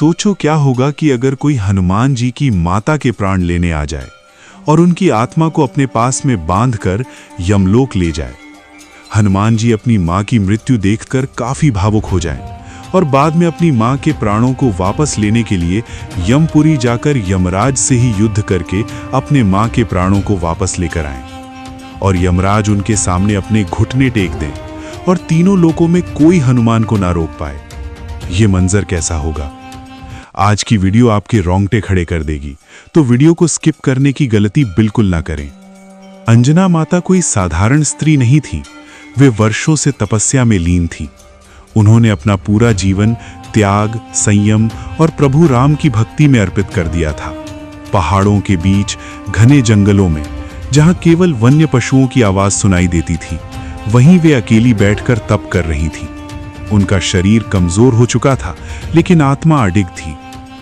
सोचो क्या होगा कि अगर कोई हनुमान जी की माता के प्राण लेने आ जाए और उनकी आत्मा को अपने पास में बांधकर यमलोक ले जाए। हनुमान जी अपनी मां की मृत्यु देखकर काफी भावुक हो जाएं और बाद में अपनी मां के प्राणों को वापस लेने के लिए यमपुरी जाकर यमराज से ही युद्ध करके अपने मां के प्राणों को वापस लेकर आएं और यमराज उनके सामने अपने घुटने टेक दें और तीनों लोकों में कोई हनुमान को ना रोक पाए। ये मंजर कैसा होगा? आज की वीडियो आपके रोंगटे खड़े कर देगी, तो वीडियो को स्किप करने की गलती बिल्कुल ना करें। अंजना माता कोई साधारण स्त्री नहीं थी, वे वर्षों से तपस्या में लीन थी। उन्होंने अपना पूरा जीवन त्याग, संयम और प्रभु राम की भक्ति में अर्पित कर दिया था। पहाड़ों के बीच, घने जंगलों में, जहां केवल वन्य पशुओं की आवाज सुनाई देती थी, वहीं वे अकेली बैठकर तप कर रही थी। उनका शरीर कमजोर हो चुका था, लेकिन आत्मा अडिग थी।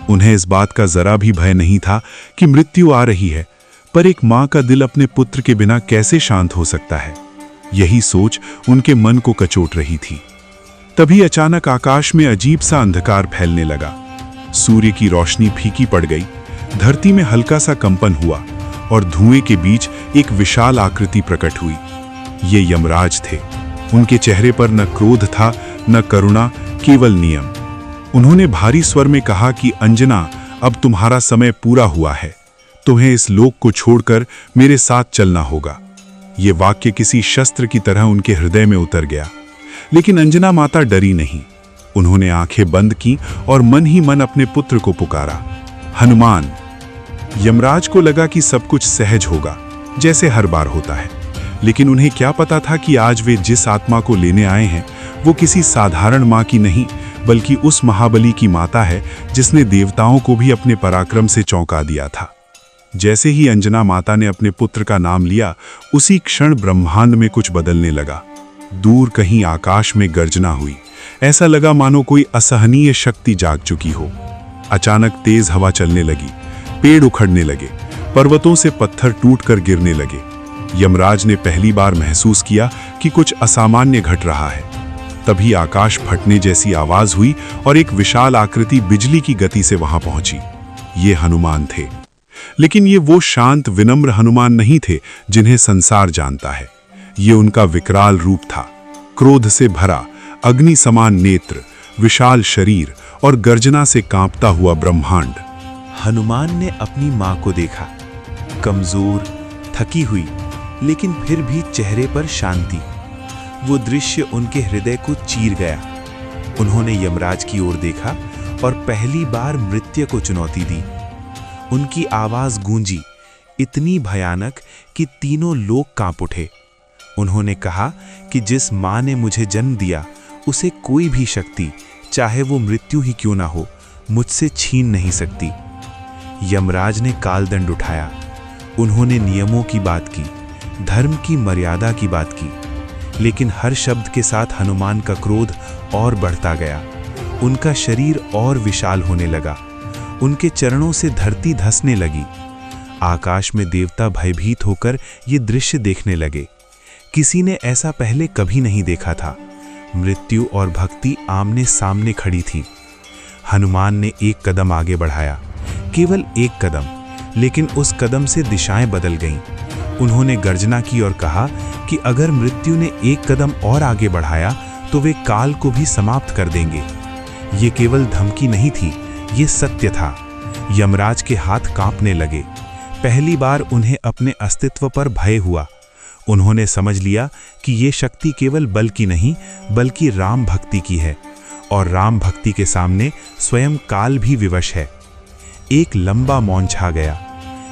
उन्हें इस बात का जरा भी भय नहीं था कि मृत्यु आ रही है, पर एक मां का दिल अपने पुत्र के बिना कैसे शांत हो सकता है? यही सोच उनके मन को कचोट रही थी। तभी अचानक आकाश में अजीब सा अंधकार फैलने लगा। सूर्य की रोशनी फीकी पड़ गई, धरती में हल्का सा कंपन हुआ और धुएं के बीच एक विशाल आकृति प्रकट हुई। ये यमराज थे। उनके चेहरे पर न क्रोध था, न करुणा, केवल नियम। उन्होंने भारी स्वर में कहा कि अंजना, अब तुम्हारा समय पूरा हुआ है। तुम्हें इस लोक को छोड़कर मेरे साथ चलना होगा। ये वाक्य किसी शस्त्र की तरह उनके हृदय में उतर गया। लेकिन अंजना माता डरी नहीं। उन्होंने आंखें बंद की और मन ही मन अपने पुत्र को पुकारा, हनुमान। यमराज को लगा कि सब कुछ सहज होगा, जैसे हर बार होता है। लेकिन उन्हें क्या पता था कि आज वे जिस आत्मा को लेने आए हैं वो किसी साधारण मां की नहीं, बल्कि उस महाबली की माता है जिसने देवताओं को भी अपने पराक्रम से चौंका दिया था। जैसे ही अंजना माता ने अपने पुत्र का नाम लिया, उसी क्षण ब्रह्मांड में कुछ बदलने लगा। दूर कहीं आकाश में गर्जना हुई। ऐसा लगा मानो कोई असहनीय शक्ति जाग चुकी हो। अचानक तेज हवा चलने लगी, पेड़ उखड़ने लगे, पर्वतों से पत्थर टूटकर गिरने लगे। यमराज ने पहली बार महसूस किया कि कुछ असामान्य घट रहा है। तभी आकाश फटने जैसी आवाज हुई और एक विशाल आकृति बिजली की गति से वहां पहुंची। ये हनुमान थे। लेकिन ये वो शांत, विनम्र हनुमान नहीं थे जिन्हें संसार जानता है। ये उनका विकराल रूप था, क्रोध से भरा, अग्नि समान नेत्र, विशाल शरीर और गर्जना से कांपता हुआ ब्रह्मांड। हनुमान ने अपनी मां को देखा, कमजोर, थकी हुई, लेकिन फिर भी चेहरे पर शांति। वो दृश्य उनके हृदय को चीर गया। उन्होंने यमराज की ओर देखा और पहली बार मृत्यु को चुनौती दी। उनकी आवाज गूंजी, इतनी भयानक कि तीनों लोग कांप उठे। उन्होंने कहा कि जिस मां ने मुझे जन्म दिया, उसे कोई भी शक्ति, चाहे वो मृत्यु ही क्यों ना हो, मुझसे छीन नहीं सकती। यमराज ने कालदंड उठाया। उन्होंने नियमों की बात की, धर्म की मर्यादा की बात की, लेकिन हर शब्द के साथ हनुमान का क्रोध और बढ़ता गया। उनका शरीर और विशाल होने लगा। उनके चरणों से धरती धंसने लगी। आकाश में देवता भयभीत होकर ये दृश्य देखने लगे। किसी ने ऐसा पहले कभी नहीं देखा था। मृत्यु और भक्ति आमने सामने खड़ी थी। हनुमान ने एक कदम आगे बढ़ाया, केवल एक कदम, लेकिन उस कदम से दिशाएं बदल गईं। उन्होंने गर्जना की और कहा कि अगर मृत्यु ने एक कदम और आगे बढ़ाया तो वे काल को भी समाप्त कर देंगे। ये केवल धमकी नहीं थी, ये सत्य था। यमराज के हाथ कांपने लगे। पहली बार उन्हें अपने अस्तित्व पर भय हुआ। उन्होंने समझ लिया कि ये शक्ति केवल बल की नहीं, बल्कि राम भक्ति की है, और राम भक्ति के सामने स्वयं काल भी विवश है। एक लंबा मौन छा गया।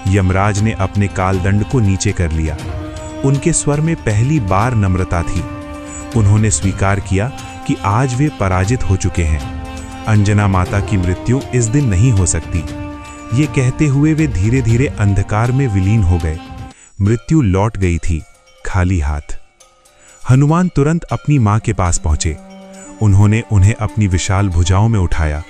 यमराज ने अपने कालदंड को नीचे कर लिया। उनके स्वर में पहली बार नम्रता थी। उन्होंने स्वीकार किया कि आज वे पराजित हो चुके हैं। अंजना माता की मृत्यु इस दिन नहीं हो सकती। ये कहते हुए वे धीरे धीरे अंधकार में विलीन हो गए। मृत्यु लौट गई थी, खाली हाथ। हनुमान तुरंत अपनी मां के पास पहुंचे। उन्होंने उन्हें अपनी विशाल भुजाओं में उठाया।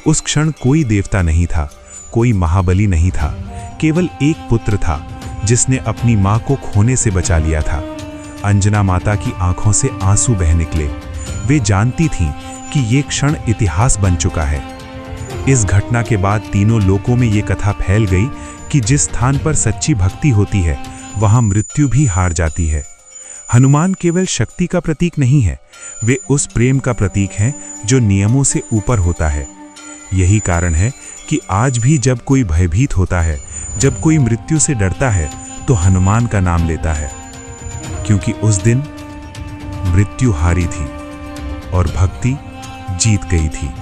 उस क्षण कोई देवता नहीं था, कोई महाबली नहीं था, केवल एक पुत्र था जिसने अपनी मां को खोने से बचा लिया था। अंजना माता की आंखों से आंसू बह निकले। वे जानती थीं कि ये क्षण इतिहास बन चुका है। इस घटना के बाद तीनों लोकों में ये कथा फैल गई कि जिस स्थान पर सच्ची भक्ति होती है वहां मृत्यु भी हार जाती है। हनुमान केवल शक्ति का प्रतीक नहीं है, वे उस प्रेम का प्रतीक हैं जो नियमों से ऊपर होता है। यही कारण है कि आज भी जब कोई भयभीत होता है, जब कोई मृत्यु से डरता है, तो हनुमान का नाम लेता है, क्योंकि उस दिन मृत्यु हारी थी और भक्ति जीत गई थी।